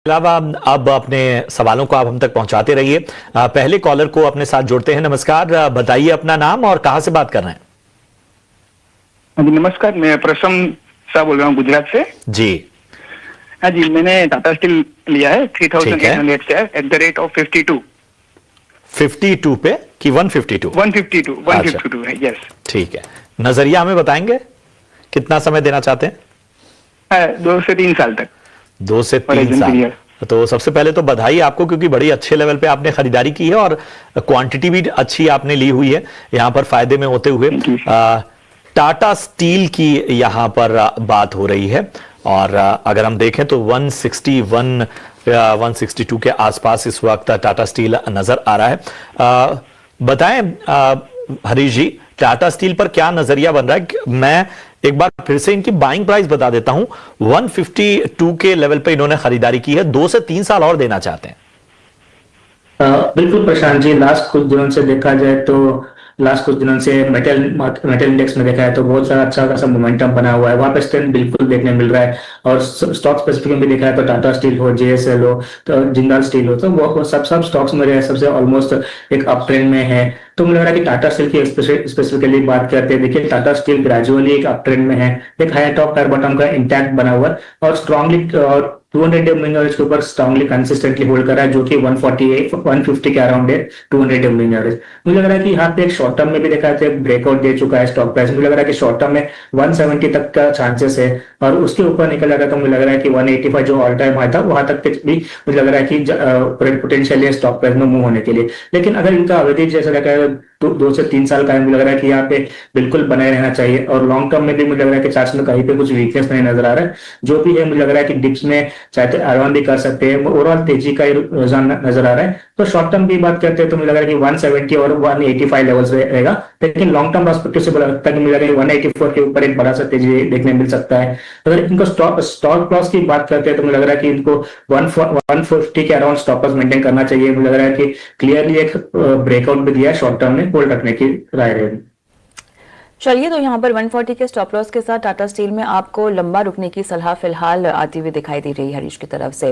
अलावा अब अपने सवालों को आप हम तक पहुंचाते रहिए। पहले कॉलर को अपने साथ जोड़ते हैं। नमस्कार, बताइए अपना नाम और कहां से बात कर रहे हैं। हाँ जी नमस्कार, मैं प्रसम शाह बोल रहा हूँ गुजरात से जी। हाँ जी, मैंने टाटा स्टील लिया है 3800 share at the rate of 52 पे कि 152? 152 है। यस, ठीक है। नजरिया हमें बताएंगे कितना समय देना चाहते हैं? 2 से 3 साल तक। 2 से 3 साल। तो सबसे पहले तो बधाई आपको, क्योंकि बड़ी अच्छे लेवल पे आपने खरीदारी की है और क्वांटिटी भी अच्छी आपने ली हुई है यहां पर फायदे में होते हुए। टाटा स्टील की यहां पर बात हो रही है और अगर हम देखें तो 161 162 के आसपास इस वक्त टाटा स्टील नजर आ रहा है। बताएं हरीश जी, टाटा स्टील पर क्या नजरिया बन रहा है? मैं एक बार फिर से इनकी बाइंग प्राइस बता देता हूं। 152 के लेवल पे इन्होंने खरीदारी की है, 2 से 3 साल और देना चाहते हैं। बिल्कुल प्रशांत जी, लास्ट कुछ दिनों से देखा जाए तो मेटल इंडेक्स में देखा है तो बहुत सारा अच्छा खासा मोमेंटम बना हुआ है, वहां पे स्ट्रेंथ बिल्कुल देखने मिल रहा है। और स्टॉक स्पेसिफिक में भी देखा है तो टाटा स्टील हो, जेएसएल हो, तो जिंदाल स्टील हो, तो वो सब स्टॉक्स में सबसे ऑलमोस्ट एक अप ट्रेंड में है। तो मुझे लग रहा है कि टाटा स्टील की स्पेसिफिकली बात करते हैं, देखिए टाटा स्टील ग्रेजुअली एक अप ट्रेंड में है, एक हायर टॉप हायर बॉटम का इंटैक्ट बना हुआ है और स्ट्रांगली और 200 मूविंग एवरेज के ऊपर स्ट्रांगली कंसिस्टेंटली होल्ड कर रहा है, जो कि 150 के अराउंड है 200 मूविंग एवरेज। मुझे लग रहा है कि यहाँ पे एक शॉर्ट टर्म में भी देखा जाए ब्रेकआउट दे चुका है स्टॉक प्राइस। मुझे लग रहा है कि शॉर्ट टर्म में 170 तक का चांसेस है और उसके ऊपर निकल जाएगा तो मुझे लग रहा है कि 185 जो ऑल टाइम हाई था वहां तक के भी मुझे लग रहा है कि पोटेंशियल है स्टॉक प्राइस में मूव होने के लिए। लेकिन अगर इनका अवधि जैसा लगा है 2 से 3 साल का है, मुझे लग रहा है कि यहाँ पे बिल्कुल बनाए रहना चाहिए। और लॉन्ग टर्म में भी मुझे लग रहा है कि चार्ट्स में कहीं पे कुछ वीकनेस नहीं नजर आ रहा है। जो भी है मुझे लग रहा है कि डिप्स में चाहे आराम भी कर सकते हैं, ओवरऑल तेजी का रुझान नजर आ रहा है। तो शॉर्ट टर्म की बात करते हैं तो मुझे लग रहा है कि 170 और 185 लेवल्स रहेगा, लेकिन लॉन्ग टर्म पर्सपेक्टिव से बोला लगता है कि मुझे लग रहा है 184 के ऊपर एक बड़ा सा तेजी देखने मिल सकता है। अगर इनको स्टॉप लॉस की बात करते हैं तो मुझे लग रहा है कि इनको 150 के अराउंड स्टॉप लॉस मेंटेन करना चाहिए। मुझे लग रहा है कि क्लियरली एक ब्रेकआउट भी दिया है, शॉर्ट टर्म में होल्ड रखने की राय रहेगी। चलिए, तो यहाँ पर 140 के स्टॉप लॉस के साथ टाटा स्टील में आपको लंबा रुकने की सलाह फिलहाल आती हुई दिखाई दे रही है हरीश की तरफ से।